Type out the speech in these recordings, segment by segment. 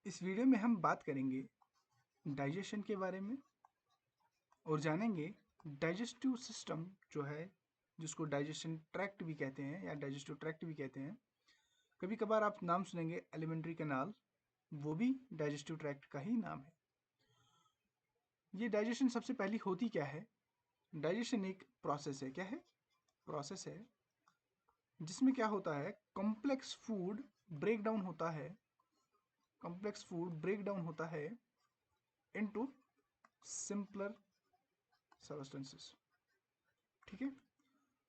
इस वीडियो में हम बात करेंगे डाइजेशन के बारे में और जानेंगे डाइजेस्टिव सिस्टम जो है, जिसको डाइजेशन ट्रैक्ट भी कहते हैं या डाइजेस्टिव ट्रैक्ट भी कहते हैं। कभी कभार आप नाम सुनेंगे एलिमेंट्री कैनाल, वो भी डाइजेस्टिव ट्रैक्ट का ही नाम है। ये डाइजेशन सबसे पहली होती क्या है? डाइजेशन एक प्रोसेस है। क्या है? प्रोसेस है जिसमें क्या होता है, कॉम्प्लेक्स फूड ब्रेक डाउन होता है। कॉम्प्लेक्स फूड ब्रेक डाउन होता है इनटू सिंपलर सबस्टेंसेस। ठीक है,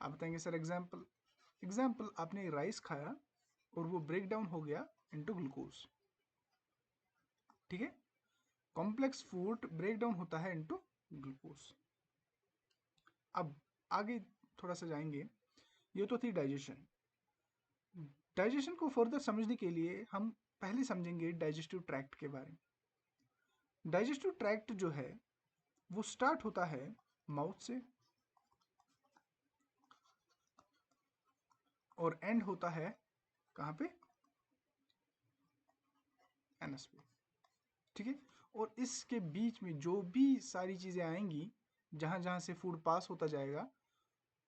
आप बताएंगे सर एग्जाम्पल आपने राइस खाया और वो ब्रेक डाउन हो गया इनटू ग्लूकोज। ठीक है, कॉम्प्लेक्स फूड ब्रेक डाउन होता है इनटू ग्लूकोज। अब आगे थोड़ा सा जाएंगे। ये तो थी डाइजेशन। डाइजेशन को फर्दर समझने के लिए हम पहले समझेंगे डाइजेस्टिव ट्रैक्ट के बारे में। डाइजेस्टिव ट्रैक्ट जो है वो स्टार्ट होता है माउथ से और एंड होता है कहाँ पे? एनस पे। ठीक है, और इसके बीच में जो भी सारी चीज़ें आएंगी, जहाँ जहाँ से फूड पास होता जाएगा,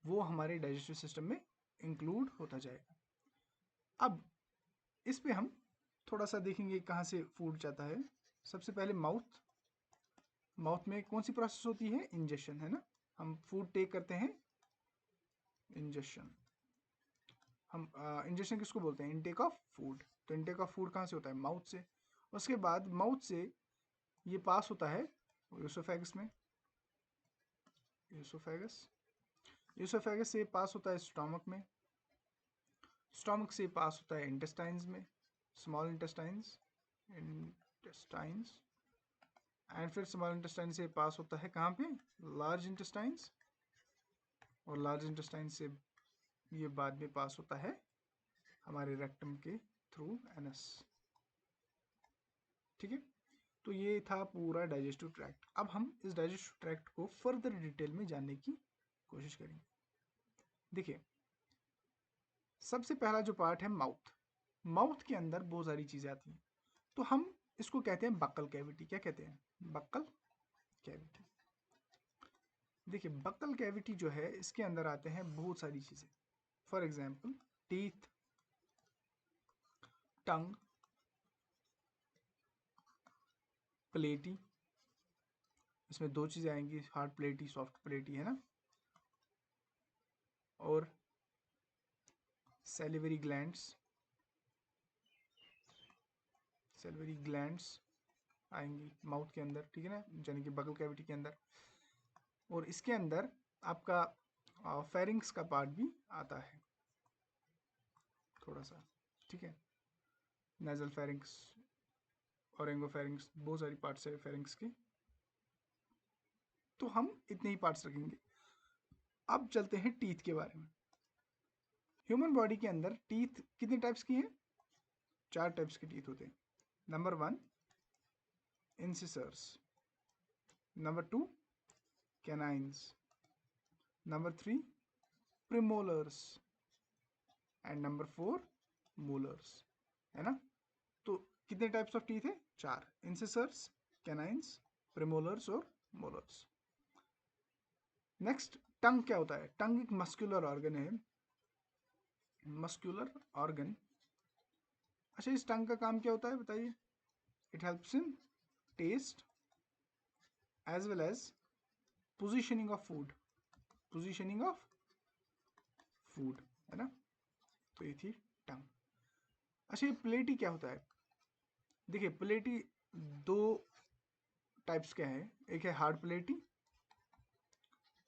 वो हमारे डाइजेस्टिव सिस्टम में इंक्लूड होता जाएगा। अब इस पे हम थोड़ा सा देखेंगे कहाँ से फूड जाता है। सबसे पहले माउथ। माउथ में कौन सी प्रोसेस होती है? इंजेशन, है ना। हम फूड टेक करते हैं, इंजेशन। हम इंजेशन किसको बोलते हैं? Intake of food. तो इनटेक ऑफ फूड कहाँ से होता है? माउथ से। उसके बाद माउथ से ये पास होता है यूसोफेगस में। यूसोफेगस यूसोफेगस से पास होता है स्टोमक में। स्टोमक से पास होता है इंटेस्टाइन्स में, स्मॉल इंटेस्टाइन्स एंड फिर स्मॉल इंटेस्टाइन से पास होता है कहाँ पे? Large intestines. और लार्ज इंटेस्टाइन से ये बाद में पास होता है हमारे रेक्टम के थ्रू एनस। ठीक है, तो ये था पूरा डाइजेस्टिव ट्रैक्ट। अब हम इस डाइजेस्टिव ट्रैक्ट को फर्दर डिटेल में जानने की कोशिश करेंगे। देखिए, सबसे पहला जो पार्ट है माउथ। माउथ के अंदर बहुत सारी चीज़ें आती हैं, तो हम इसको कहते हैं बक्कल कैविटी। क्या कहते हैं? Buccal cavity. देखिए, बक्कल कैविटी जो है, इसके अंदर आते हैं बहुत सारी चीज़ें। फॉर एग्जाम्पल टीथ, टंग, प्लेटी। इसमें दो चीज़ें आएंगी, हार्ड प्लेटी, सॉफ्ट प्लेटी, है ना। और सैलिवरी ग्लैंड्स। सैलिवरी ग्लैंड्स आएंगी माउथ के अंदर, ठीक है ना, यानी कि बकल कैविटी के अंदर। और इसके अंदर आपका फेरिंग्स का पार्ट भी आता है थोड़ा सा। ठीक है, नेजल फेरिंग्स, ऑरेंगोफेरिंग्स, बहुत सारी पार्ट्स है फेरिंग्स के। तो हम इतने ही पार्ट्स रखेंगे। अब चलते हैं टीथ के बारे में। ह्यूमन बॉडी के अंदर टीथ कितने टाइप्स की हैं? 4 टाइप्स के टीथ होते हैं। Number 1 incisors, number 2 canines, number 3 premolars and number 4 molars, है ना। तो कितने टाइप्स ऑफ टीथ है? 4। इंसिसर्स, कैनाइन्स, प्रीमोलर्स और मोलर्स। नेक्स्ट, टंग क्या होता है? टंग एक मस्कुलर ऑर्गन है। Muscular organ. अच्छा, इस टंग का काम क्या होता है बताइए? It helps in taste as well as positioning of food. Positioning of food, है ना। तो ये थी टंग। अच्छा, ये प्लेटी क्या होता है? देखिए, प्लेटी दो टाइप्स के हैं। एक है हार्ड प्लेटी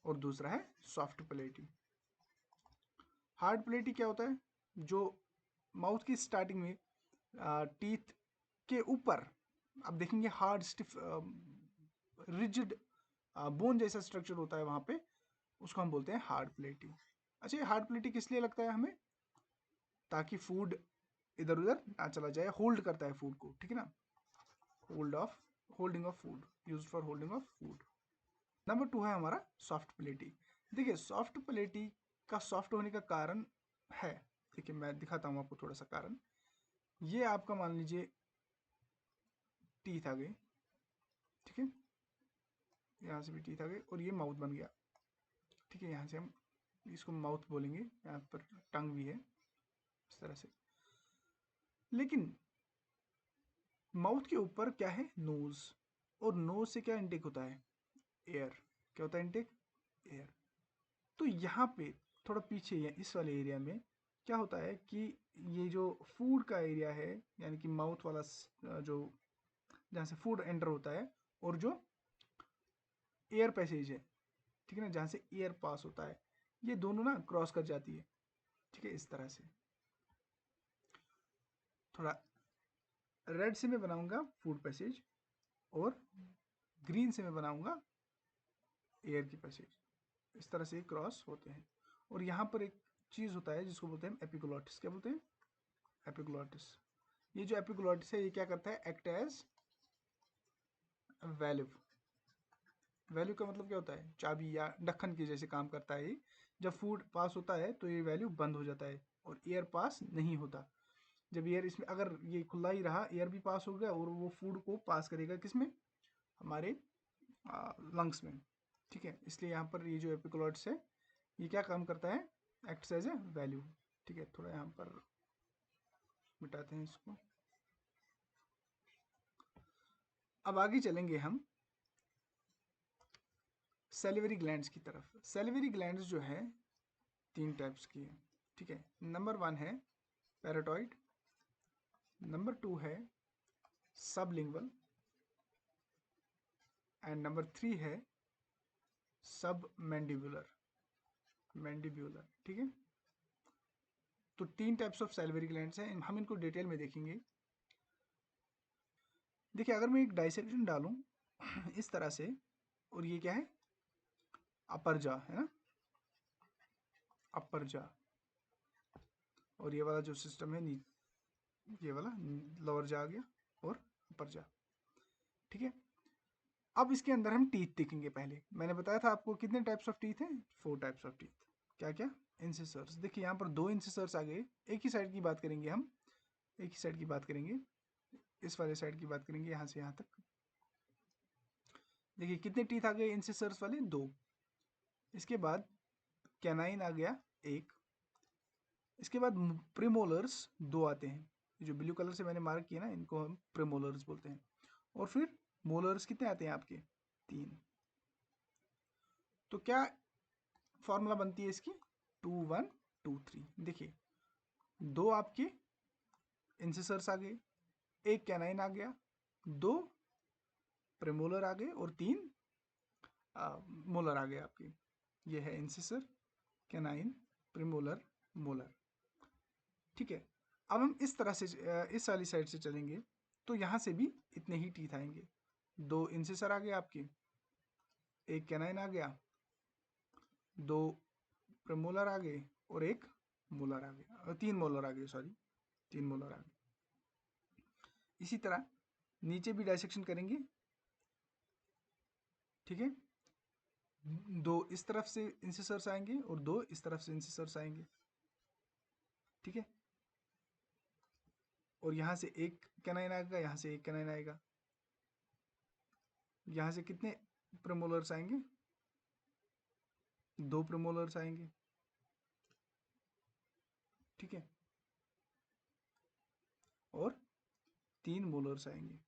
और दूसरा है सॉफ्ट प्लेटी। हार्ड प्लेटी क्या होता है? जो माउथ की स्टार्टिंग में टीथ के ऊपर आप देखेंगे हार्ड स्टिफ रिजिड बोन जैसा स्ट्रक्चर होता है वहां पे, उसको हम बोलते हैं हार्ड प्लेटी। अच्छा, ये हार्ड प्लेटी किस लिए लगता है हमें? ताकि फूड इधर उधर ना चला जाए, होल्ड करता है फूड को, ठीक है ना। Holding of food, used for holding of food. Number 2 है हमारा सॉफ्ट प्लेटी। देखिए, सॉफ्ट प्लेटी का सॉफ्ट होने का कारण है, देखिए मैं दिखाता हूँ आपको थोड़ा सा कारण। ये आपका मान लीजिए टीथ आ गए, ठीक है, यहाँ से भी टीथ आ गए और ये माउथ बन गया, ठीक है। यहाँ से हम इसको माउथ बोलेंगे, यहाँ पर टंग भी है इस तरह से। लेकिन माउथ के ऊपर क्या है, नोज, और नोज से क्या इनटेक होता है, एयर। क्या होता है इनटेक, एयर। तो यहाँ पे थोड़ा पीछे या इस वाले एरिया में क्या होता है कि ये जो फूड का एरिया है, यानी कि माउथ वाला जो जहाँ से फूड एंटर होता है, और जो एयर पैसेज है, ठीक है ना, जहाँ से एयर पास होता है, ये दोनों ना क्रॉस कर जाती है, ठीक है, इस तरह से। थोड़ा रेड से मैं बनाऊंगा फूड पैसेज और ग्रीन से मैं बनाऊंगा एयर की पैसेज, इस तरह से क्रॉस होते हैं। और यहाँ पर एक चीज़ होता है जिसको बोलते हैं एपिग्लोटिस। क्या बोलते हैं, एपिग्लोटिस। ये जो एपिग्लोटिस है ये क्या करता है, एक्ट एज वैल्व। वैल्यू का मतलब क्या होता है, चाबी या ढक्कन के जैसे काम करता है ये। जब फूड पास होता है तो ये वैल्यू बंद हो जाता है और एयर पास नहीं होता। जब एयर इसमें, अगर ये खुला ही रहा, एयर भी पास हो गया और वो फूड को पास करेगा किसमें, हमारे लंग्स में, ठीक है। इसलिए यहाँ पर ये जो एपिग्लोटिस है ये क्या काम करता है, एक्ट्स एज ए वैल्यू, ठीक है। थोड़ा यहाँ पर मिटाते हैं इसको। अब आगे चलेंगे हम सैलिवरी ग्लैंड्स की तरफ। सैलिवरी ग्लैंड्स जो है 3 टाइप्स की है, ठीक है। नंबर 1 है पैराटॉइड, नंबर 2 है सबलिंगुअल, एंड नंबर 3 है सब मैंडिब्यूलर, ठीक है। तो 3 टाइप्स ऑफ सैलिवरी ग्लैंड्स हैं, हम इनको डिटेल में देखेंगे। देखिए, अगर मैं एक डाइसेक्शन डालूं इस तरह से, और ये क्या है, अपर जा है ना, अपर जा, और ये वाला जो सिस्टम है ये वाला लोअर जा आ गया और अपर जा, ठीक है। अब इसके अंदर हम टीथ देखेंगे। पहले मैंने बताया था आपको कितने टाइप्स ऑफ टीथ हैं, 4 टाइप्स ऑफ टीथ। क्या क्या, इंसिसर्स। देखिए यहाँ पर 2 इंसिसर्स आ गए। एक ही साइड की बात करेंगे हम, एक ही साइड की बात करेंगे, इस वाले साइड की बात करेंगे, यहाँ से यहाँ तक। देखिए कितने टीथ आ गए इंसिसर्स वाले, 2। इसके बाद कैनाइन आ गया 1। इसके बाद प्रीमोलर्स 2 आते हैं, जो ब्लू कलर से मैंने मार्क किया ना, इनको हम प्रीमोलर्स बोलते हैं। और फिर मोलर्स कितने आते हैं आपके, 3। तो क्या फॉर्मूला बनती है इसकी, 2 1 2 3। देखिए 2 आपके इंसिसर्स आ गए, 1 कैनाइन आ गया, 2 प्रेमोलर आ गए और 3 मोलर आ गए आपके। ये है इंसिसर, कैनाइन, प्रेमोलर, मोलर, ठीक है। अब हम इस तरह से इस वाली साइड से चलेंगे तो यहाँ से भी इतने ही टीथ आएंगे। 2 इंसिसर आ गए आपके, 1 कैनाइन आ गया, 2 प्रेमोलर आ गए और 1 मोलर आ गया, 3 मोलर आ गए, सॉरी 3 मोलर आ गए। इसी तरह नीचे भी डायसेक्शन करेंगे, ठीक है। 2 इस तरफ से इंसिसर्स आएंगे और 2 इस तरफ से इंसिसर्स आएंगे, ठीक है। और यहाँ से 1 कैनाइन आएगा, यहाँ से 1 कैनाइन आएगा। यहाँ से कितने प्रेमोलर्स आएंगे, 2 प्रेमोलर्स आएंगे, ठीक है। और 3 मोलर्स आएंगे,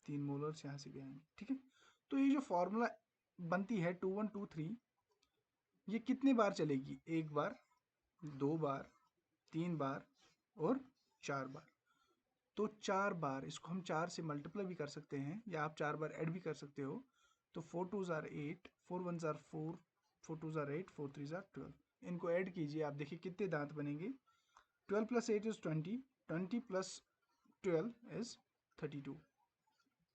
3 मोलर्स यहाँ से भी आएंगे, ठीक है। तो ये जो फॉर्मूला बनती है 2 1 2 3, ये कितने बार चलेगी, 1 बार, 2 बार, 3 बार और 4 बार। तो 4 बार, इसको हम 4 से मल्टीप्लाई भी कर सकते हैं या आप 4 बार ऐड भी कर सकते हो। तो 4 2 ज़ार 8, 4 1 ज़ार 4, 4 2 ज़ार 8, 4 3 ज़ार 12। इनको ऐड कीजिए, आप देखिए कितने दांत बनेंगे। 12 + 8 इज 20, 20 + 12 इज 32।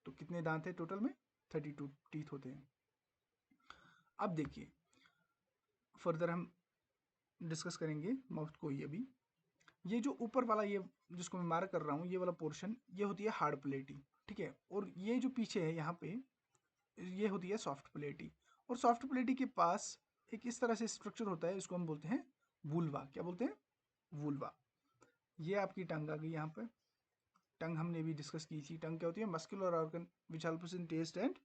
तो कितने दांत है टोटल में, 32 टीथ होते हैं। अब देखिए फर्दर हम डिस्कस करेंगे माउथ को ही। अभी ये जो ऊपर वाला, ये जिसको मैं मार्क कर रहा हूँ, ये वाला पोर्शन, ये होती है हार्ड प्लेटी, ठीक है। और ये जो पीछे है यहाँ पे, ये होती है सॉफ्ट प्लेटी। और सॉफ्ट प्लेटी के पास एक इस तरह से स्ट्रक्चर होता है, इसको हम बोलते हैं वुल्वा। क्या बोलते हैं, वुल्वा। ये आपकी टंग आ गई यहाँ पे, टंग हमने भी डिस्कस की थी। टंग क्या होती है? Muscular organ which helps in taste and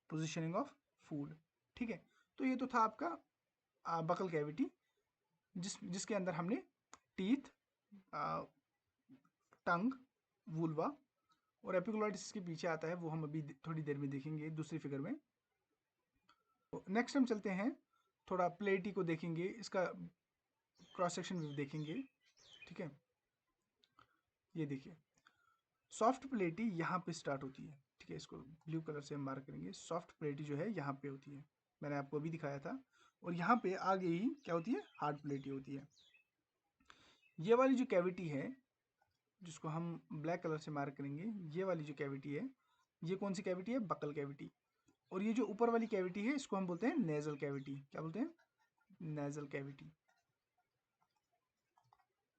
positioning of food. ठीक है, तो ये तो था आपका बकल कैविटी, जिसके अंदर हमने टीथ, टंग, वुल्वा और एपिग्लॉटिस इसके पीछे आता है, वो हम अभी थोड़ी देर में देखेंगे दूसरी फिगर में। तो नेक्स्ट हम चलते हैं, थोड़ा प्लेटी को देखेंगे, इसका क्रॉस सेक्शन व्यू देखेंगे। ठीक है, ये देखिए सॉफ्ट प्लेटी यहाँ पे स्टार्ट होती है। ठीक है, इसको ब्लू कलर से हम मार्क करेंगे। सॉफ्ट प्लेटी जो है यहाँ पे होती है, मैंने आपको अभी दिखाया था। और यहाँ पे आगे ही क्या होती है? हार्ड प्लेटी होती है। ये वाली जो कैविटी है, जिसको हम ब्लैक कलर से मार्क करेंगे, ये वाली जो कैविटी है, ये कौन सी कैविटी है? Buccal cavity. और ये जो ऊपर वाली कैविटी है, इसको हम बोलते हैं नेजल कैविटी। क्या बोलते हैं? Nasal cavity.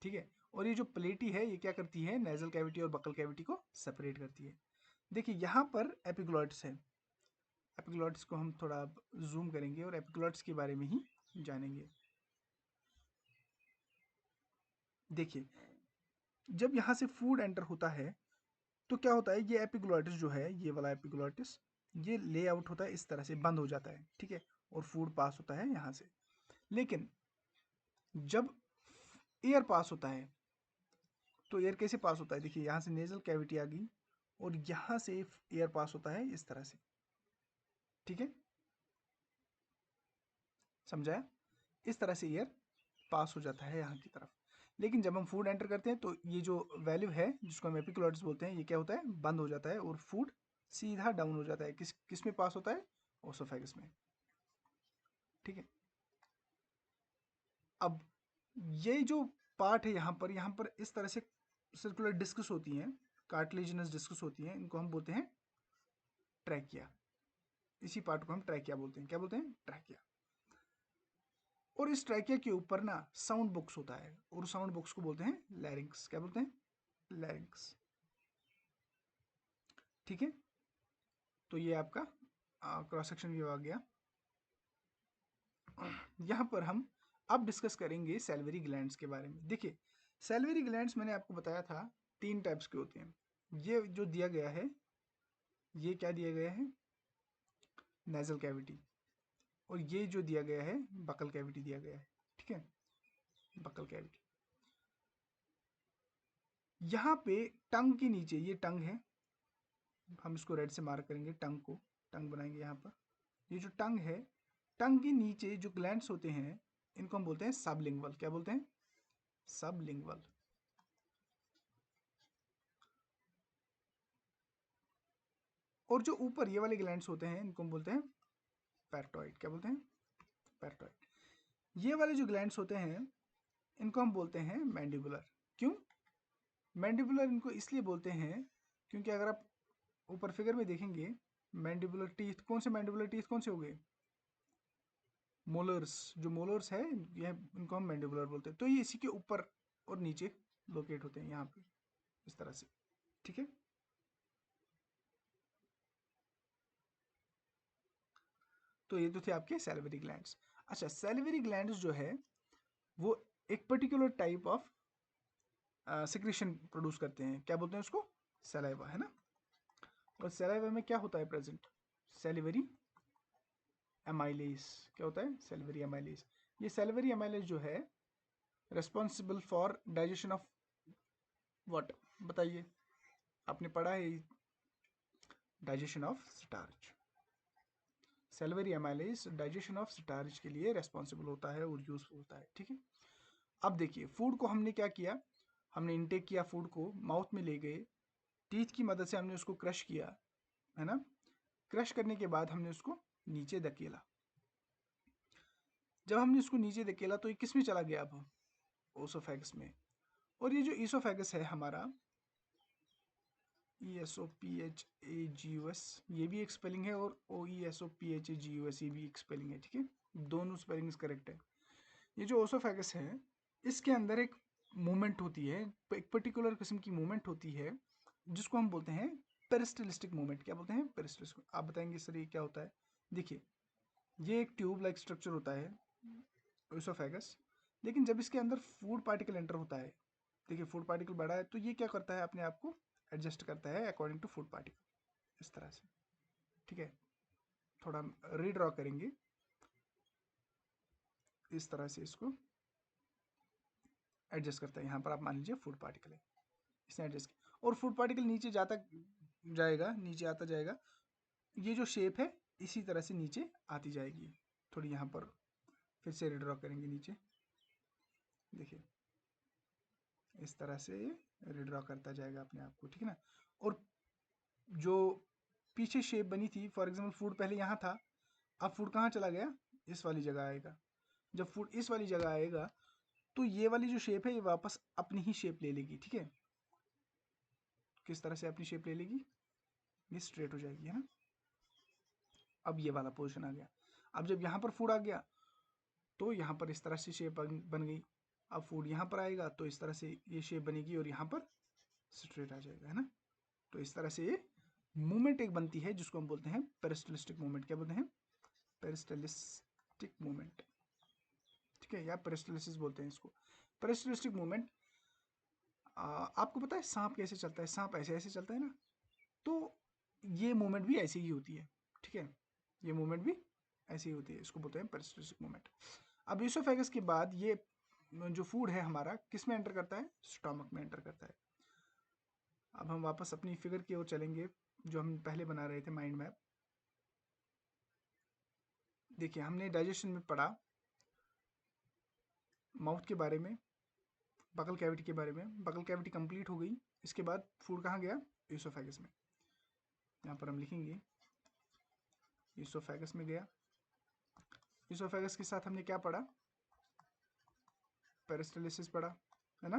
ठीक है, और ये जो प्लेटी है, ये क्या करती है? नेजल कैविटी और बकल कैविटी को सेपरेट करती है। देखिए यहाँ पर एपिग्लॉटिस है। एपिग्लॉटिस को हम थोड़ा जूम करेंगे और एपिग्लॉटिस के बारे में ही जानेंगे। देखिए जब यहाँ से फूड एंटर होता है तो क्या होता है? ये एपिग्लॉटिस जो है, ये वाला एपिग्लॉटिस, ये लेआउट होता है इस तरह से, बंद हो जाता है। ठीक है, और फूड पास होता है यहाँ से। लेकिन जब एयर पास होता है तो एयर कैसे पास होता है? देखिए यहाँ से नेजल कैविटी आ गई और यहाँ से एयर पास होता है इस तरह से। ठीक है, समझाया? इस तरह से एयर पास हो जाता है यहाँ की तरफ। लेकिन जब हम फूड एंटर करते हैं तो ये जो वैल्व है, जिसको हम एपिग्लॉटिस बोलते हैं, ये क्या होता है? बंद हो जाता है और फूड सीधा डाउन हो जाता है। किस में पास होता है? ओसोफेगस में। ठीक है, अब ये जो पार्ट है यहाँ पर इस तरह से सर्कुलर डिस्कस होती हैं, कार्टिलेजिनस डिस्कस होती हैं, इनको हम बोलते हैं ट्रैकिया। इसी पार्ट को हम ट्रैकिया बोलते हैं। क्या बोलते हैं? ट्रैकिया। और इस ट्रैकिया के ऊपर ना साउंड बॉक्स होता है, और साउंड बॉक्स को बोलते हैं लैरिंक्स। क्या बोलते हैं? लैरिंक्स। ठीक है, तो ये आपका क्रॉस सेक्शन व्यू आ गया। यहाँ पर हम अब डिस्कस करेंगे सैलिवरी ग्लैंड्स के बारे में। देखिए सैलिवरी ग्लैंड्स मैंने आपको बताया था 3 टाइप्स के होते हैं। ये जो दिया गया है, ये क्या दिया गया है? Nasal cavity. और ये जो दिया गया है, बकल कैविटी दिया गया है। ठीक है, बकल कैविटी। यहाँ पे टंग के नीचे, ये टंग है, हम इसको रेड से मार्क करेंगे, टंग को, टंग बनाएंगे यहाँ पर। ये जो टंग है, टंग के नीचे जो ग्लैंड्स होते हैं, इनको हम बोलते हैं सबलिंगुअल। क्या बोलते हैं? सबलिंगुअल। और जो ऊपर ये वाले ग्लैंड्स होते हैं, इनको हम बोलते हैं पैराटॉइड। क्या बोलते हैं? पैराटॉइड। ये वाले जो ग्लैंड्स होते हैं, इनको हम बोलते हैं मैंडिबुलर। क्यों मैंडिबुलर? इनको इसलिए बोलते हैं क्योंकि अगर आप ऊपर फिगर में देखेंगे, मैंडिबुलर टीथ, कौन से मैंडिबुलर टीथ कौन से हो गए? मोलर्स। जो मोलर्स है, ये इनको हम मैंडिबुलर बोलते हैं। तो ये इसी के ऊपर और नीचे लोकेट होते हैं, यहाँ पे इस तरह से। ठीक है, तो ये तो थे आपके सैलिवरी ग्लैंड्स। अच्छा, सैलिवरी ग्लैंड्स जो है वो एक particular type of secretion produce करते हैं। क्या बोलते हैं उसको? सलाइवा, है ना? और सलाइवा में क्या होता है प्रेजेंट? Salivary amylase. क्या होता है? Salivary amylase. ये सैलिवरी एमाइलेज जो है responsible for digestion of what? बताइए, आपने पढ़ा है digestion of starch. Salivary amylase digestion of starch के लिए रेस्पॉन्सिबल होता है और यूजफुल होता है। ठीक है, अब देखिए फूड को हमने क्या किया? हमने इनटेक किया, फूड को माउथ में ले गए, टीथ की मदद से हमने उसको क्रश किया, है ना? क्रश करने के बाद हमने उसको नीचे धकेला। जब हमने उसको नीचे धकेला तो ये किस में चला गया? अब ओसोफेगस में। और ये जो ईसोफेगस है हमारा, ESOPHAGUS, ये भी एक स्पेलिंग है, और OESOPHAGUS, ये भी एक स्पेलिंग है। ठीक है, दोनों स्पेलिंग्स करेक्ट है। ये जो ओसोफेगस है, इसके अंदर एक मूवमेंट होती है, एक पर्टिकुलर किस्म की मूवमेंट होती है, जिसको हम बोलते हैं पेरिस्टलिस्टिक मूवमेंट। क्या बोलते हैं? पेरिस्टलिस्टिक। आप बताएंगे सर ये क्या होता है? देखिए ये एक ट्यूब लाइक स्ट्रक्चर होता है ओसोफेगस, लेकिन जब इसके अंदर फूड पार्टिकल एंटर होता है, देखिए फूड पार्टिकल बड़ा है, तो ये क्या करता है? अपने आप को एडजस्ट करता है अकॉर्डिंग टू फूड पार्टिकल, इस तरह से। ठीक है, थोड़ा रीड्रॉ करेंगे इस तरह से, इसको एडजस्ट करता है। यहाँ पर आप मान लीजिए फूड पार्टिकल है, इसने एडजस्ट किया, और फूड पार्टिकल नीचे जाता जाएगा, नीचे आता जाएगा। ये जो शेप है इसी तरह से नीचे आती जाएगी। थोड़ी यहाँ पर फिर से रीड्रॉ करेंगे नीचे, देखिए इस तरह से रीड्रॉ करता जाएगा अपने आप को, ठीक है ना। और जो पीछे शेप बनी थी, फॉर एग्जाम्पल फूड पहले यहाँ था, अब फूड कहाँ चला गया, इस वाली जगह आएगा। जब फूड इस वाली जगह आएगा तो ये वाली जो शेप है ये वापस अपनी ही शेप ले लेगी, ठीक है। किस तरह से अपनी शेप ले लेगी, ये स्ट्रेट हो जाएगी, है ना। अब ये वाला पोर्शन आ गया। अब जब यहाँ पर फूड आ गया तो यहाँ पर इस तरह से शेप बन गई। अब फूड यहाँ पर आएगा तो इस तरह से ये शेप बनेगी और यहाँ पर स्ट्रेट आ जाएगा, है ना। तो इस तरह से ये मूवमेंट एक बनती है जिसको हम बोलते हैं पेरिस्टलिस्टिक मूवमेंट। क्या बोलते हैं, पेरिस्टलिस्टिक मूवमेंट, ठीक है, या पेरिस्टलिसिस बोलते हैं इसको। पेरिस्टलिस्टिक मूवमेंट, आपको पता है सांप कैसे चलता है, सांप ऐसे ऐसे चलता है ना, तो ये मूवमेंट भी ऐसी ही होती है, ठीक है, ये मूवमेंट भी ऐसी ही होती है, इसको बोलते हैं पेरिस्टलिस्टिक मूवमेंट। अब ईसोफेगस के बाद ये जो फूड है हमारा किस में एंटर करता है, स्टोमक में एंटर करता है। अब हम वापस अपनी फिगर की ओर चलेंगे जो हम पहले बना रहे थे, माइंड मैप। देखिए हमने डाइजेशन में पढ़ा माउथ के बारे में, बकल कैविटी के बारे में। बकल कैविटी कंप्लीट हो गई, इसके बाद फूड कहाँ गया, ईसोफेगस में। यहाँ पर हम लिखेंगे ईसोफेगस में गया। ईसोफेगस के साथ हमने क्या पढ़ा, पेरिस्टलिसिस पढ़ा, है ना,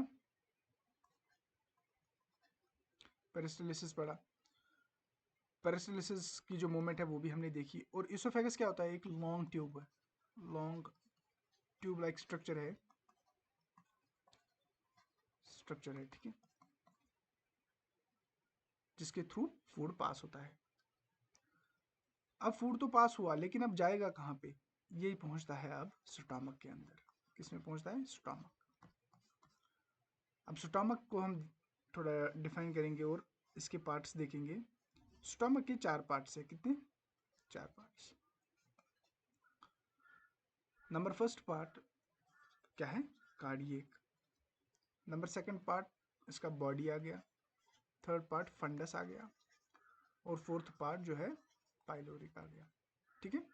पेरिस्टलिसिस पढ़ा। पेरिस्टलिसिस की जो मूवमेंट है वो भी हमने देखी। और ईसोफेगस क्या होता है, एक लॉन्ग ट्यूब है, लॉन्ग ट्यूब लाइक स्ट्रक्चर है, ठीक है, जिसके थ्रू फूड पास होता है। अब फूड तो पास हुआ, लेकिन अब जाएगा कहाँ पे, यही पहुंचता है अब स्टोमक के अंदर। किसमें पहुंचता है, स्टोमक। अब स्टोमक को हम थोड़ा डिफाइन करेंगे और इसके पार्ट्स देखेंगे। स्टोमक के 4 पार्ट्स है, कितने, 4 पार्ट्स। नंबर फर्स्ट पार्ट क्या है, कार्डियक। नंबर सेकंड पार्ट इसका बॉडी आ गया। थर्ड पार्ट फंडस आ गया। और फोर्थ पार्ट जो है पाइलोरिक आ गया, ठीक है।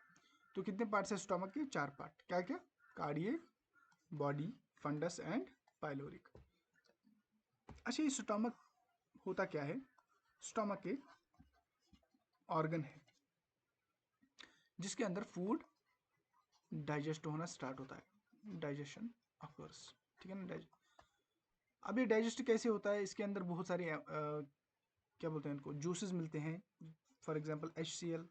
तो कितने पार्ट्स है स्टोमक के, 4 पार्ट। क्या क्या, cardiac, body, fundus and pyloric. अच्छा, ये स्टोमक होता क्या है, स्टोमक एक ऑर्गन है जिसके अंदर फूड डाइजेस्ट होना स्टार्ट होता है, डाइजेशन ऑकर्स, ठीक है ना। अब ये डाइजेस्ट कैसे होता है, इसके अंदर बहुत सारे क्या बोलते हैं इनको, जूसेस मिलते हैं। फॉर एग्जांपल HCl,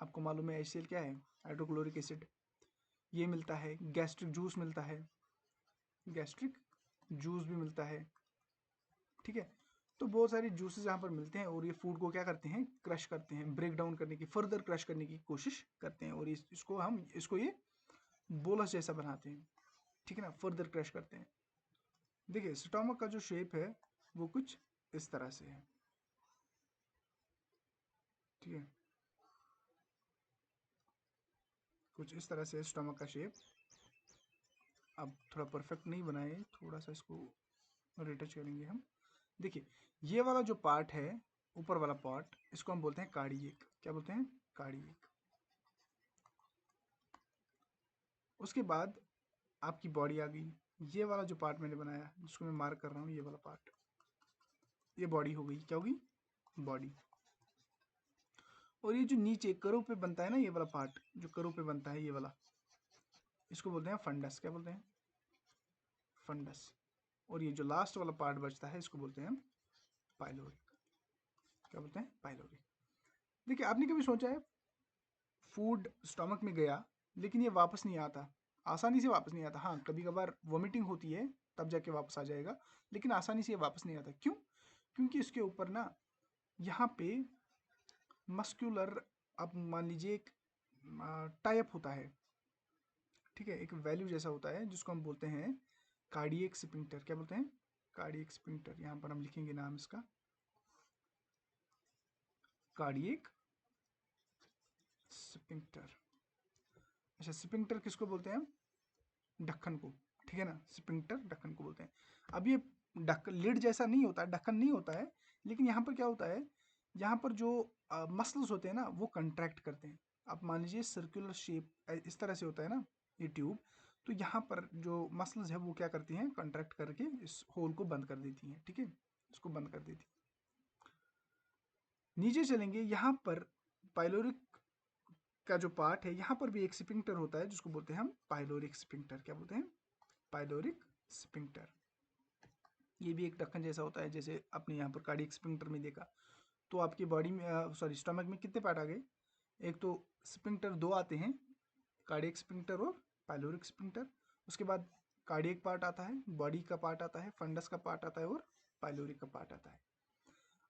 आपको मालूम है HCl क्या है, हाइड्रोक्लोरिक एसिड, ये मिलता है। गैस्ट्रिक जूस मिलता है, गैस्ट्रिक जूस भी मिलता है, ठीक है। तो बहुत सारे जूसेस यहाँ पर मिलते हैं और ये फूड को क्या करते हैं, क्रश करते हैं, ब्रेक डाउन करने की, फर्दर क्रश करने की कोशिश करते हैं। और इसको ये बोलस जैसा बनाते हैं, ठीक है ना, फर्दर क्रश करते हैं। देखिए स्टोमक का जो शेप है वो कुछ इस तरह से है, ठीक है, कुछ इस तरह से स्टोमक का शेप। अब थोड़ा परफेक्ट नहीं बनाए, थोड़ा सा इसको रिटच करेंगे हम। देखिए ये वाला जो पार्ट है, ऊपर वाला पार्ट, इसको हम बोलते हैं कार्डियक। क्या बोलते हैं, कार्डियक। उसके बाद आपकी बॉडी आ गई। ये वाला जो पार्ट मैंने बनाया जिसको मैं मार्क कर रहा हूँ, ये वाला पार्ट, ये बॉडी हो गई। क्या होगी, बॉडी। और ये जो नीचे करो पे बनता है ना, ये वाला पार्ट जो करो पे बनता है, ये वाला, इसको बोलते हैं फंडस। क्या बोलते हैं, फंडस। और ये जो लास्ट वाला पार्ट बचता है इसको बोलते हैं हम पाइलोरिक। क्या बोलते हैं, पाइलोरिक। देखिए आपने कभी सोचा है, फूड स्टमक में गया लेकिन ये वापस नहीं आता, आसानी से वापस नहीं आता। हाँ कभी कभार वोमिटिंग होती है तब जाके वापस आ जाएगा, लेकिन आसानी से ये वापस नहीं आता। क्यों, क्योंकि इसके ऊपर ना यहाँ पे मस्कुलर, आप मान लीजिए एक टाइप होता है, ठीक है, एक वैल्यू जैसा होता है जिसको हम बोलते हैं कार्डियक स्फिंक्टर। क्या बोलते हैं, कार्डियक स्फिंक्टर। यहाँ पर हम लिखेंगे नाम इसका, कार्डियक स्फिंक्टर। अच्छा, स्फिंक्टर किसको बोलते हैं? ढक्कन को, ठीक है ना, स्फिंक्टर ढक्कन को बोलते हैं। अब ये ढक्कन लिड जैसा नहीं होता है, ढक्कन नहीं होता है, लेकिन यहाँ पर क्या होता है, यहाँ पर जो मसल्स होते हैं ना वो कंट्रैक्ट करते हैं। आप मान लीजिए सर्कुलर शेप इस तरह से होता है ना ये ट्यूब, तो यहाँ पर जो मसल्स है वो क्या करती हैं, कंट्रैक्ट करके इस होल को बंद कर देती हैं, ठीक है, इसको बंद कर देती है। नीचे चलेंगे, यहाँ पर पाइलोरिक का जो पार्ट है, यहाँ पर भी एक स्फिंक्टर होता है जिसको बोलते हैं हम पाइलोरिक स्फिंक्टर। क्या बोलते हैं? Pyloric sphincter. ये भी एक ढक्कन जैसा होता है, जैसे आपने यहाँ पर कार्डियक स्फिंक्टर में देखा। तो आपकी बॉडी में सॉरी स्टमक में कितने पार्ट आ गए? एक तो स्फिंक्टर दो आते हैं, कार्डियक स्फिंक्टर और पाइलोरिक स्फिंक्टर। उसके बाद कार्डियक पार्ट आता है, बॉडी का पार्ट आता है, फंडस का पार्ट आता है और पाइलोरिक का पार्ट आता है।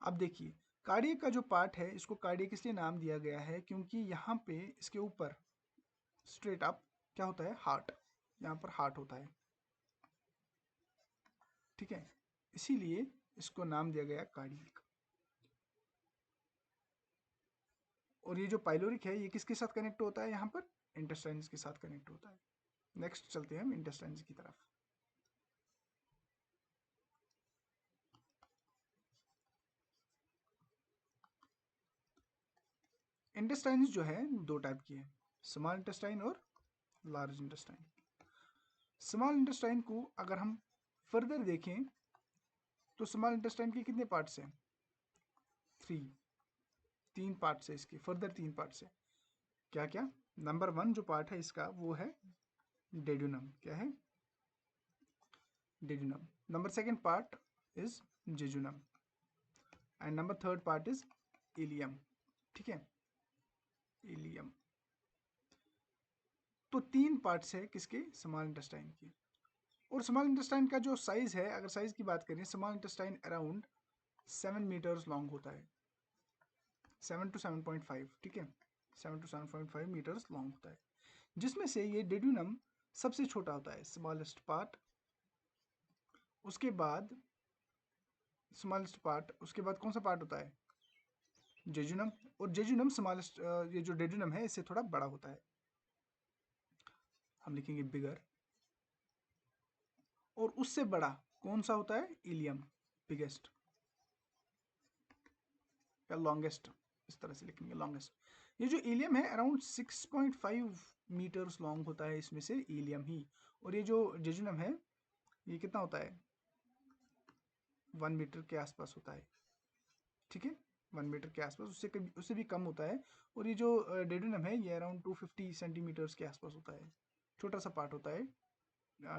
अब देखिए कार्डियक का जो पार्ट है, इसको कार्डियक इसलिए नाम दिया गया है क्योंकि यहाँ पे इसके ऊपर स्ट्रेट अप क्या होता है, हार्ट, यहाँ पर हार्ट होता है, ठीक है, इसीलिए इसको नाम दिया गया कार्डियक। और ये जो पाइलोरिक है ये किसके साथ कनेक्ट होता है, यहाँ पर इंटेस्टाइन्स के साथ कनेक्ट होता है। नेक्स्ट चलते हैं हम इंटेस्टाइन्स की तरफ। इंटेस्टाइन्स जो है दो टाइप की है, स्मॉल इंटेस्टाइन और लार्ज इंटेस्टाइन। स्मॉल इंटेस्टाइन को अगर हम फर्दर देखें तो स्मॉल इंटेस्टाइन के कितने पार्ट्स हैं? तीन पार्ट्स है इसके, फर्दर तीन पार्ट्स है। क्या क्या? नंबर 1 जो पार्ट है इसका वो है डेड्यूनम। क्या है? Duodenum. Number 2 part is jejunum and number 3 part is ileum, ठीक है, इलियम। तो तीन पार्ट्स है किसके? स्मॉल इंटेस्टाइन की। और स्मॉल इंटेस्टाइन का जो साइज है, अगर साइज की बात करें, small intestine around 7 metres long होता है, 7 to 7.5, ठीक है, 7 to 7.5 मीटर्स लॉन्ग होता है, जिसमें से ये डेड्यूनम सबसे छोटा होता है, स्मॉलेस्ट पार्ट। उसके बाद स्मॉलेस्ट पार्ट, उसके बाद कौन सा पार्ट होता है? जेजुनम। और जेजुनम स्मॉलेस्ट, ये जो डेड्यूनम है इससे थोड़ा बड़ा होता है, हम लिखेंगे बिगर। और उससे बड़ा कौन सा होता है? इलियम, बिगेस्ट या लॉन्गेस्ट, इस तरह से लिखेंगे लॉन्गेस्ट। ये जो इलियम है अराउंड 6.5 मीटर्स लॉन्ग होता है, इसमें से इलियम ही। और ये जो जेजुनम है ये कितना होता है? 1 मीटर के आसपास होता है, ठीक है, 1 मीटर के आसपास, उससे भी कम होता है। और ये जो डेड्यूनम है ये अराउंड 250 सेंटीमीटर्स के आसपास होता है, छोटा सा पार्ट होता है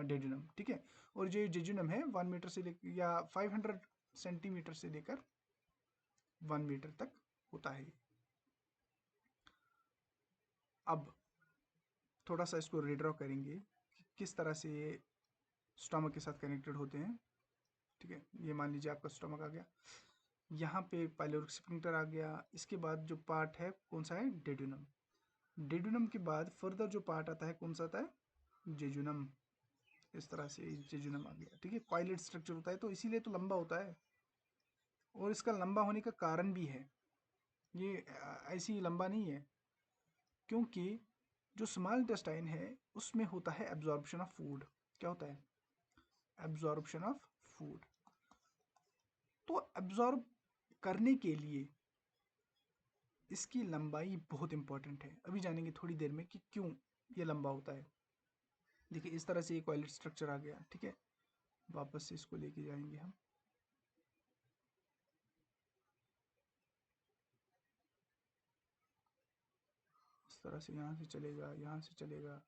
डेड्यूनम, ठीक है। और जो जेजुनम है 1 मीटर से लेकर या 500 सेंटीमीटर से लेकर 1 मीटर तक होता है। अब थोड़ा सा इसको रीड्रॉ करेंगे कि किस तरह से ये स्टमक के साथ कनेक्टेड होते हैं, ठीक है। ये मान लीजिए आपका स्टमक आ गया, यहाँ पे पाइलोरिक स्फिंक्टर आ गया, इसके बाद जो पार्ट है कौन सा है? डेड्यूनम। डेड्यूनम के बाद फर्दर जो पार्ट आता है कौन सा आता है? जेजुनम। इस तरह से जेजुनम आ गया, ठीक है, कॉइलेड स्ट्रक्चर होता है, तो इसीलिए तो लंबा होता है। और इसका लंबा होने का कारण भी है, ये ऐसे ही लंबा नहीं है, क्योंकि जो स्मॉल इंटेस्टाइन है उसमें होता है एब्जॉर्प्शन ऑफ फूड। क्या होता है? Absorption of food. तो एब्जॉर्ब करने के लिए इसकी लंबाई बहुत इंपॉर्टेंट है। अभी जानेंगे थोड़ी देर में कि क्यों ये लंबा होता है। देखिए इस तरह से एक कॉइलेड स्ट्रक्चर आ गया, ठीक है, वापस से इसको लेके जाएंगे हम। इस तरह से यहाँ से चलेगा, यहाँ से चलेगा,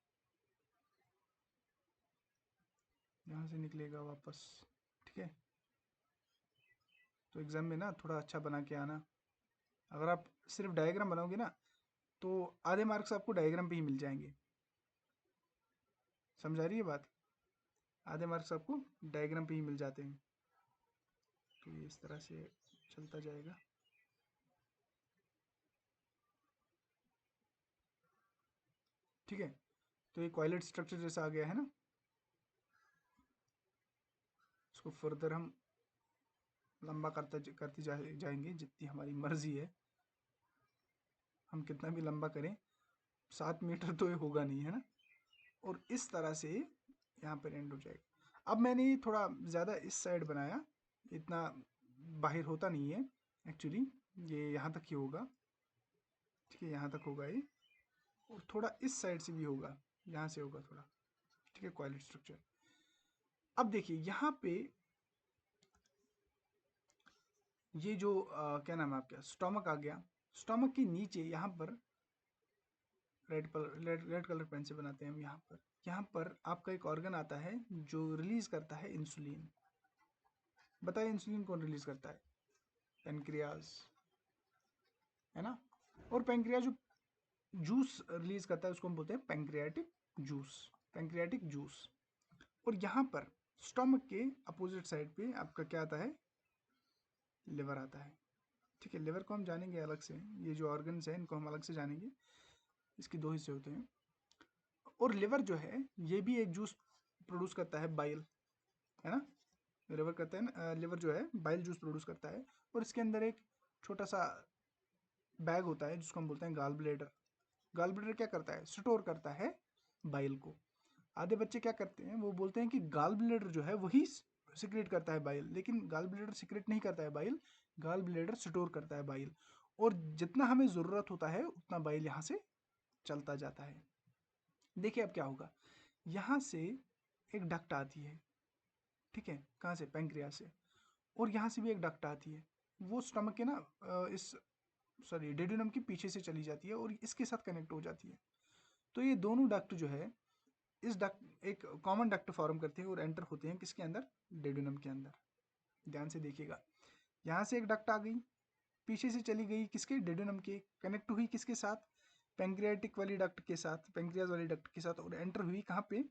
यहाँ से निकलेगा वापस, ठीक है। तो एग्ज़ाम में ना थोड़ा अच्छा बना के आना। अगर आप सिर्फ डायग्राम बनाओगे ना तो आधे मार्क्स आपको डायग्राम पे ही मिल जाएंगे, समझ आ रही है बात? आधे मार्क्स आपको डायग्राम पे ही मिल जाते हैं। तो ये इस तरह से चलता जाएगा। ठीक है, तो ये कॉइलेड स्ट्रक्चर जैसा आ गया है ना, इसको फर्दर हम लंबा करते जाएंगे जितनी हमारी मर्जी है। हम कितना भी लंबा करें 7 मीटर तो ये होगा नहीं, है ना। और इस तरह से यहाँ पर एंड हो जाएगा। अब मैंने ये थोड़ा ज़्यादा इस साइड बनाया, इतना बाहर होता नहीं है एक्चुअली, ये यहाँ तक ही होगा, ठीक है, यहाँ तक होगा ये, और थोड़ा इस साइड से भी होगा, यहाँ से होगा थोड़ा, ठीक है, कॉइलेट स्ट्रक्चर। अब देखिए यहाँ पे ये जो क्या नाम है आपका, स्टोमक आ गया। स्टोमक के नीचे यहाँ पर रेड कलर पेन से बनाते हैं हम, यहाँ पर आपका एक ऑर्गन आता है जो रिलीज करता है इंसुलिन। बताइए इंसुलिन कौन रिलीज करता है? पेनक्रियाज, है ना। और पेनक्रियाज जो जूस रिलीज करता है उसको हम बोलते हैं पेंक्रियाटिक जूस, पेंक्रियाटिक जूस। और यहाँ पर स्टोमक के अपोजिट साइड पे आपका क्या आता है? लिवर आता है, ठीक है। लिवर को हम जानेंगे अलग से, ये जो ऑर्गन्स हैं इनको हम अलग से जानेंगे, इसके दो हिस्से होते हैं। और लिवर जो है ये भी एक जूस प्रोड्यूस करता है, बाइल, है ना। लिवर करता है ना, लिवर जो है बाइल जूस प्रोड्यूस करता है। और इसके अंदर एक छोटा सा बैग होता है जिसको हम बोलते हैं गाल ब्लेडर। गाल ब्लेडर क्या करता है? स्टोर करता है बाइल को। आधे बच्चे क्या करते हैं, वो बोलते हैं कि गाल ब्लेडर जो है वही सिक्रेट करता है बाइल, लेकिन गाल ब्लेडर सिक्रेट नहीं करता है बाइल, गाल ब्लेडर स्टोर करता है बाइल। और जितना हमें ज़रूरत होता है उतना बाइल यहाँ से चलता जाता है। देखिए अब क्या होगा, यहाँ से एक डक्ट आती है, ठीक है, कहाँ से? पेंक्रियास से। और यहाँ से भी एक डक्ट आती है, वो स्टमक के ना इस सॉरी डेड्यूनम के पीछे से चली जाती है और इसके साथ कनेक्ट हो जाती है। तो ये दोनों डक्ट जो है, इस डक्ट एक कॉमन डक्ट फॉर्म करते हैं और एंटर होते हैं किसके अंदर? डेड्यूनम के अंदर। ध्यान से देखिएगा, यहाँ से एक डक्ट आ गई, पीछे से चली गई किसके? डेड्यूनम के, कनेक्ट हुई किसके साथ? पेंक्रियाटिक वाली डक्ट के साथ, पेंक्रियाज वाली डक्ट के साथ, और एंटर हुई कहाँ पे?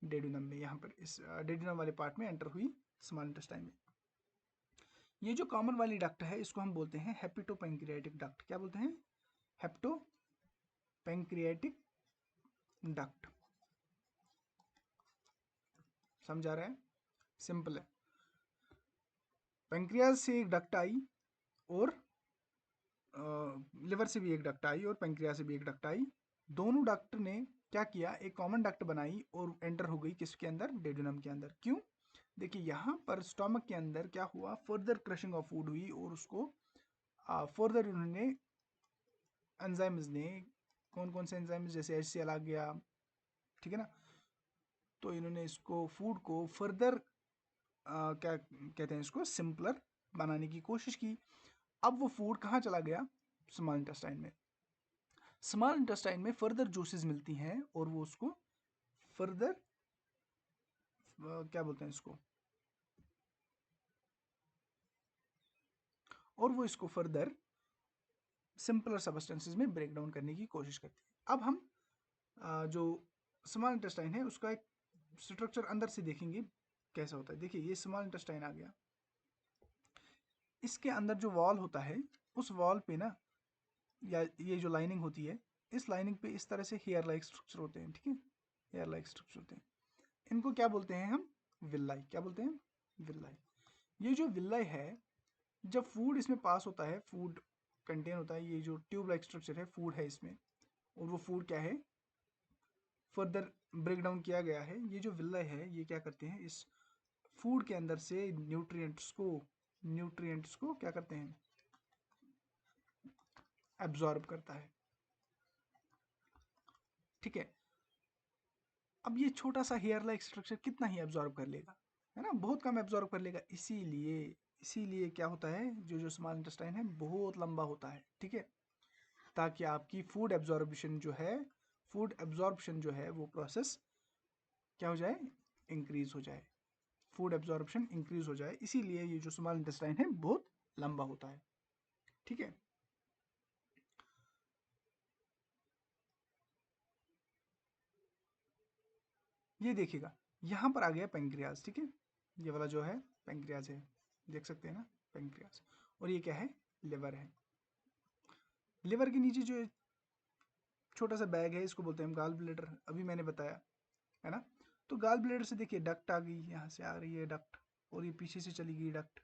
डेड्यूनम में, यहाँ पर इस डेड्यूनम वाले पार्ट में एंटर हुई, स्मॉल इंटेस्टाइन में। ये जो कॉमन वाली डक्ट है इसको हम बोलते हैं हेपेटो पेंक्रियाटिक डक्ट। क्या बोलते हैं? Hepato pancreatic duct. समझ आ रहा है? सिंपल है। पेंक्रियाज से एक डक्ट आई और लिवर से भी एक डक्ट आई और पेंक्रियाज से भी एक डक्ट आई। दोनों डक्ट ने क्या किया? एक कॉमन डक्ट बनाई और एंटर हो गई किसके अंदर? डेड्यूनम के अंदर। क्यों? देखिए यहाँ पर स्टोमक के अंदर क्या हुआ? फर्दर क्रशिंग ऑफ फूड हुई और उसको फर्दर उन्होंने एंजाइम्स ने, कौन कौन से एंजाइम्स, जैसे HCl आ गया, ठीक है ना। तो इन्होंने इसको फूड को फर्दर क्या कहते हैं इसको, सिंपलर बनाने की कोशिश की। अब वो फूड कहाँ चला गया? स्मॉल इंटेस्टाइन में। स्मॉल इंटेस्टाइन में फर्दर जूसेस मिलती हैं और वो उसको फर्दर क्या बोलते हैं इसको, और वो इसको फर्दर सिंपलर सब्सटेंसेस में ब्रेक डाउन करने की कोशिश करती है। अब हम जो स्मॉल इंटेस्टाइन है उसका एक स्ट्रक्चर अंदर से देखेंगे कैसा होता है। देखिए ये स्मॉल इंटेस्टाइन आ गया, इसके अंदर जो वॉल होता है उस वॉल पे ना, या ये जो लाइनिंग होती है, इस लाइनिंग पे इस तरह से हेयर लाइक स्ट्रक्चर होते हैं, ठीक है, हेयर लाइक स्ट्रक्चर होते हैं। इनको क्या बोलते हैं हम? विल्लाई। क्या बोलते हैं? विल्लाई। ये जो विल्लाई है, जब फूड इसमें पास होता है, फूड कंटेन होता है, ये जो ट्यूब लाइक स्ट्रक्चर है, फूड है इसमें, और वो फूड क्या है? फर्दर ब्रेक डाउन किया गया है। ये जो विल्लाई है ये क्या करते हैं? इस फूड के अंदर से न्यूट्रिएंट्स को क्या करते हैं? एब्जॉर्ब करता है, ठीक है। अब ये छोटा सा हेयर लाइक स्ट्रक्चर कितना ही एब्जॉर्ब कर लेगा, है ना, बहुत कम एब्जॉर्ब कर लेगा। इसीलिए क्या होता है, जो स्मॉल इंटेस्टाइन है बहुत लंबा होता है, ठीक है, ताकि आपकी फूड एब्जॉर्प्शन जो है वो प्रोसेस क्या हो जाए? इंक्रीज हो जाए, फूड एब्जॉर्प्शन इंक्रीज हो जाए। इसीलिए ये जो स्मॉल इंटेस्टाइन है बहुत लंबा होता है, ठीक है। ये देखिएगा यहाँ पर आ गया पेंक्रियाज, ठीक है, ये वाला जो है पेंक्रियाज है, देख सकते हैं ना, पेंक्रियाज। और ये क्या है? लिवर है। लिवर के नीचे जो छोटा सा बैग है इसको बोलते हैं हम गाल ब्लेडर, अभी मैंने बताया, है ना। तो गाल ब्लेडर से देखिए डक्ट आ गई, यहाँ से आ रही है डक्ट, और ये पीछे से चली गई डक्ट,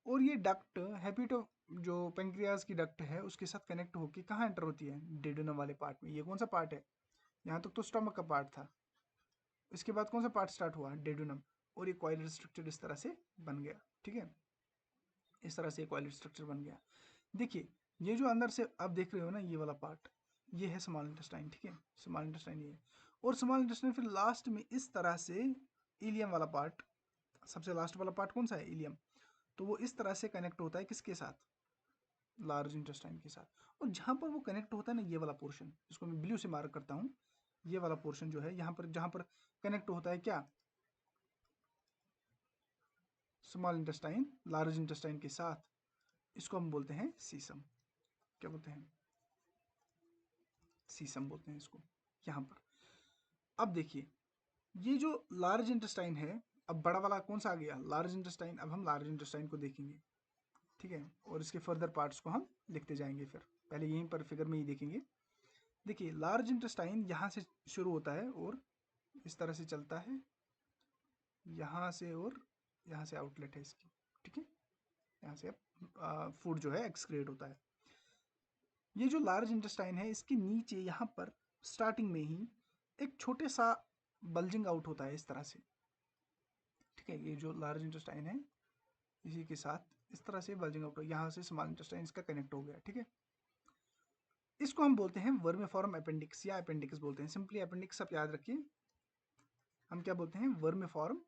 और ये डक्ट हेपेटो जो पेंक्रियाज की डक्ट है उसके साथ कनेक्ट होकर कहाँ एंटर होती है, डेडुनम वाले पार्ट में। ये कौन सा पार्ट है, यहाँ तक तो स्टमक का पार्ट था, इसके बाद कौन सा पार्ट स्टार्ट हुआ, डेडुनम। और ये कॉइलेड स्ट्रक्चर इस तरह से बन गया, ठीक है, इस तरह से कॉइलेड स्ट्रक्चर बन गया। देखिए ये जो अंदर से आप देख रहे हो ना, ये वाला पार्ट, ये है स्मॉल इंटेस्टाइन, ठीक है, स्मॉल इंटेस्टाइन ये है। और स्मॉल इंटेस्टाइन फिर लास्ट में इस तरह से इलियम वाला पार्ट, सबसे लास्ट वाला पार्ट कौन सा है, इलियम, तो वो इस तरह से कनेक्ट होता है किसके साथ, लार्ज इंटेस्टाइन के साथ। और जहाँ पर वो कनेक्ट होता है ना, ये वाला पोर्शन जिसको मैं ब्लू से मार्क करता हूँ, ये वाला पोर्शन जो है यहाँ पर, जहाँ पर कनेक्ट होता है क्या, स्मॉल इंटेस्टाइन लार्ज इंटेस्टाइन के साथ, इसको हम बोलते हैं सीसम। क्या बोलते हैं, सीसम बोलते हैं इसको यहाँ पर। अब देखिए ये जो लार्ज इंटेस्टाइन है, अब बड़ा वाला कौन सा आ गया, लार्ज इंटेस्टाइन। अब हम लार्ज इंटेस्टाइन को देखेंगे, ठीक है, और इसके फर्दर पार्ट्स को हम लिखते जाएंगे। फिर पहले यहीं पर फिगर में ही देखेंगे। देखिए लार्ज इंटेस्टाइन यहाँ से शुरू होता है और इस तरह से चलता है यहाँ से, और यहाँ से आउटलेट है इसकी, ठीक है, यहाँ से अब फूड जो है एक्सक्रीट होता है। ये जो लार्ज इंटेस्टाइन है इसके नीचे यहाँ पर स्टार्टिंग में ही एक छोटे सा बल्जिंग आउट होता है इस तरह से, ठीक है, ये जो लार्ज इंटेस्टाइन है इसी के साथ इस तरह से बल्जिंग आउट, यहाँ से स्मॉल इंटेस्टाइन इसका कनेक्ट हो गया, ठीक है। इसको हम बोलते हैं वर्मिफॉर्म अपेंडिक्स या अपेंडिक्स बोलते हैं, सिंपली अपेंडिक्स आप याद रखिए। हम क्या बोलते हैं, वर्मिफॉर्म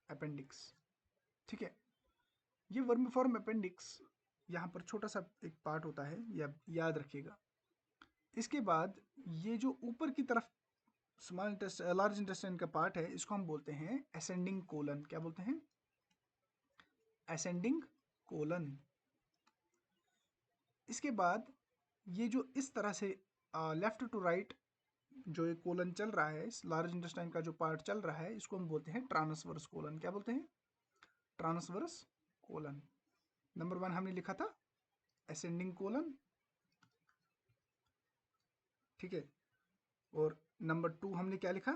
अपेंडिक्स, ठीक है। ये वर्मिफॉर्म अपेंडिक्स यहाँ पर छोटा सा एक पार्ट होता है, या याद रखिएगा। इसके बाद ये जो ऊपर की तरफ स्मॉल इंटेस्टाइन लार्ज इंटेस्टाइन का पार्ट है, इसको हम बोलते हैं असेंडिंग कोलन। क्या बोलते हैं, असेंडिंग कोलन। इसके बाद ये जो इस तरह से लेफ्ट टू राइट जो एक कोलन चल रहा है, इस लार्ज इंटेस्टाइन का जो पार्ट चल रहा है, इसको हम बोलते हैं ट्रांसवर्स कोलन। क्या बोलते हैं, ट्रांसवर्स कोलन। नंबर 1 हमने लिखा था असेंडिंग कोलन, ठीक है, और नंबर 2 हमने क्या लिखा,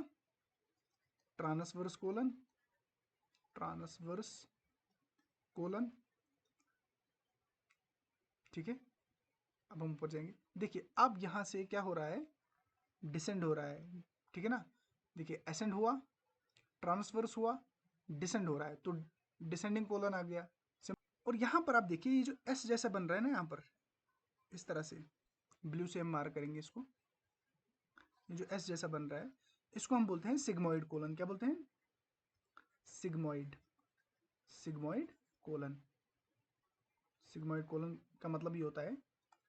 ट्रांसवर्स कोलन, ट्रांसवर्स कोलन, ठीक है। अब हम ऊपर जाएंगे, देखिए अब यहाँ से क्या हो रहा है, डिसेंड हो रहा है, ठीक है ना। देखिए असेंड हुआ, ट्रांसवर्स हुआ, डिसेंड हो रहा है, तो डिसेंडिंग कोलन आ गया। और यहाँ पर आप देखिए ये जो एस जैसा बन रहा है ना, यहाँ पर इस तरह से ब्लू से हम मार्क करेंगे इसको, ये जो एस जैसा बन रहा है इसको हम बोलते हैं सिग्मोइड कोलन। क्या बोलते हैं, sigmoid, sigmoid colon. Sigmoid colon का मतलब ये होता है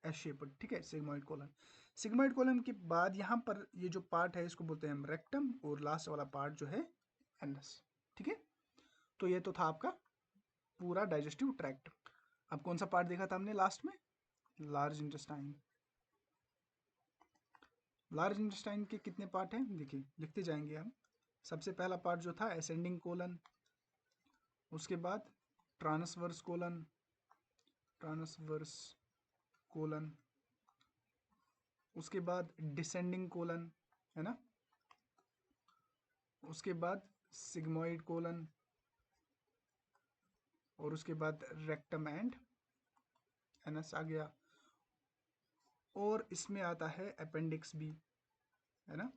एस शेप्ड, ठीक है, सिग्मोइड कोलन। सिग्मोइड कोलन के बाद यहाँ पर ये जो पार्ट है इसको बोलते हैं हम रेक्टम, और लास्ट वाला पार्ट जो है एनस, ठीक है। तो ये तो था आपका पूरा डाइजेस्टिव ट्रैक्ट। अब कौन सा पार्ट देखा था हमने लास्ट में, लार्ज इंटेस्टाइन। लार्ज इंटेस्टाइन के कितने पार्ट हैं, देखिए लिखते जाएंगे हम। सबसे पहला पार्ट जो था असेंडिंग कोलन, उसके बाद ट्रांसवर्स कोलन, ट्रांसवर्स कोलन, उसके बाद डिसेंडिंग कोलन, है ना, उसके बाद सिग्मोइड कोलन, और उसके बाद रेक्टम एंड एनस आ गया, और इसमें आता है अपेंडिक्स भी, है ना।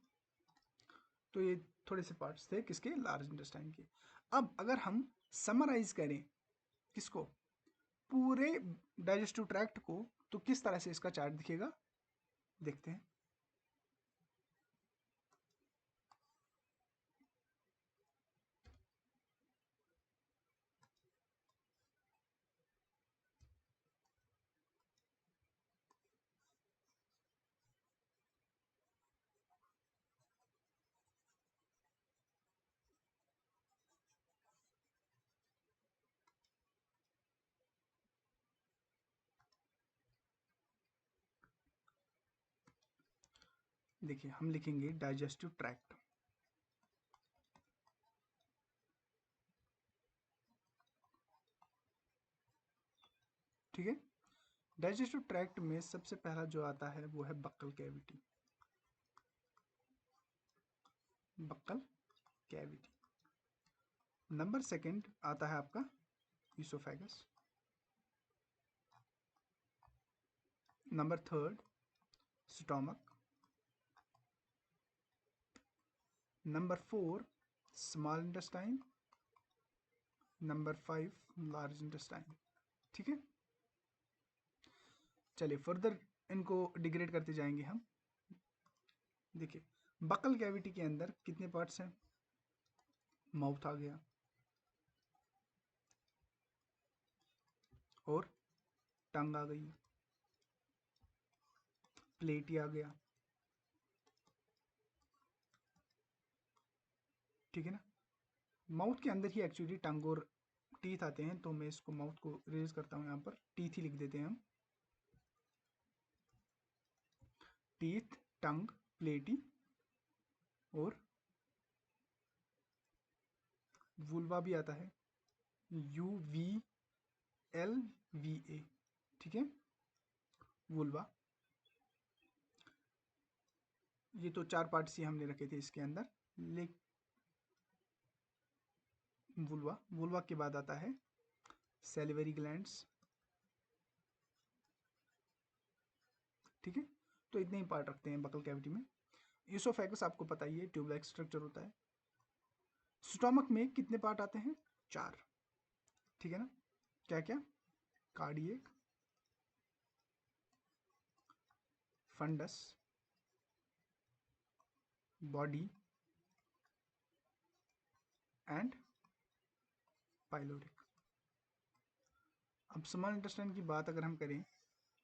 तो ये थोड़े से पार्ट्स थे किसके, लार्ज इंटेस्टाइन के। अब अगर हम समराइज करें किसको, पूरे डाइजेस्टिव ट्रैक्ट को, तो किस तरह से इसका चार्ट दिखेगा, देखते हैं। देखिए हम लिखेंगे डाइजेस्टिव ट्रैक्ट, ठीक है। डाइजेस्टिव ट्रैक्ट में सबसे पहला जो आता है वो है buccal cavity, buccal cavity. Number second आता है आपका esophagus. Number 3, stomach. Number 4, small intestine. Number 5, large intestine. ठीक है, चलिए फर्दर इनको डिग्रेड करते जाएंगे हम। देखिए बकल कैविटी के अंदर कितने पार्ट्स हैं? माउथ आ गया और टंग आ गई, प्लेटी आ गया, ठीक है ना। माउथ के अंदर ही एक्चुअली टंग और टीथ आते हैं, तो मैं इसको माउथ को रेज करता हूँ, यहाँ पर टीथ ही लिख देते हैं हम। टीथ, टंग, प्लेटी और वुल्वा भी आता है, UVLVA, ठीक है, वुल्वा। ये तो 4 पार्ट्स ही हमने रखे थे इसके अंदर। वुल्वा के बाद आता है सैलिवरी ग्लैंड्स, ठीक है। तो इतने ही पार्ट रखते हैं बकल कैविटी में। ईसोफेगस आपको पता ही है, ट्यूब लाइक स्ट्रक्चर होता है। स्टोमक में कितने पार्ट आते हैं? 4, ठीक है ना। क्या क्या? Cardiac, fundus, body and pyloric. अब स्मॉल इंटेस्टाइन की बात अगर हम करें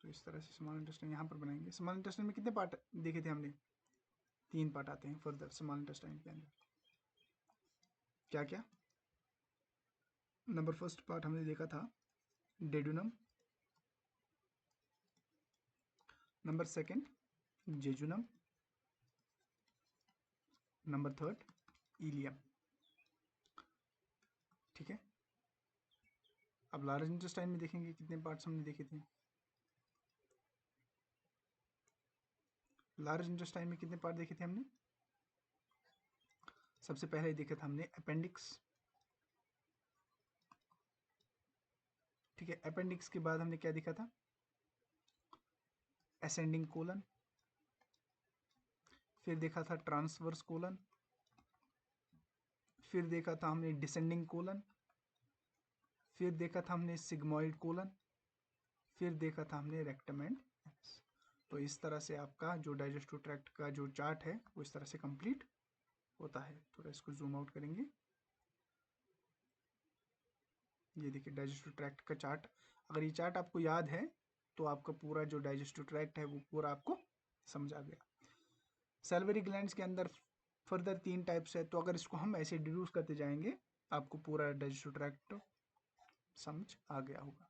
तो इस तरह से स्मॉल इंटेस्टाइन यहाँ पर बनाएंगे। स्मॉल इंटेस्टाइन में कितने पार्ट देखे थे हमने? 3 पार्ट आते हैं फर्दर स्मॉल इंटेस्टाइन के अंदर। क्या क्या? नंबर फर्स्ट पार्ट हमने देखा था duodenum, number second jejunum, number third ileum, ठीक है। अब लार्ज इंटेस्टाइन में देखेंगे कितने पार्ट्स हमने देखे थे। लार्ज इंटेस्टाइन में कितने पार्ट देखे थे हमने? सबसे पहले देखा था हमने अपेंडिक्स, ठीक है। अपेंडिक्स के बाद हमने क्या देखा था? असेंडिंग कोलन, फिर देखा था ट्रांसवर्स कोलन, फिर देखा था हमने डिसेंडिंग कोलन, फिर देखा था हमने सिग्मोइड कोलन, फिर देखा था हमने रेक्टम एंड एनस। तो इस तरह से आपका जो डाइजेस्टिव ट्रैक्ट का जो चार्ट है वो इस तरह से कंप्लीट होता है। थोड़ा इसको जूम आउट करेंगे। ये देखिए डाइजेस्टिव ट्रैक्ट का चार्ट। अगर ये चार्ट आपको याद है तो आपका पूरा जो डाइजेस्टिव ट्रैक्ट है वो पूरा आपको समझ आ गया। सैलिवरी ग्लैंड्स के अंदर फर्दर 3 टाइप्स है, तो अगर इसको हम ऐसे डिड्यूस करते जाएंगे आपको पूरा डाइजेस्टिव ट्रैक्ट समझ आ गया होगा।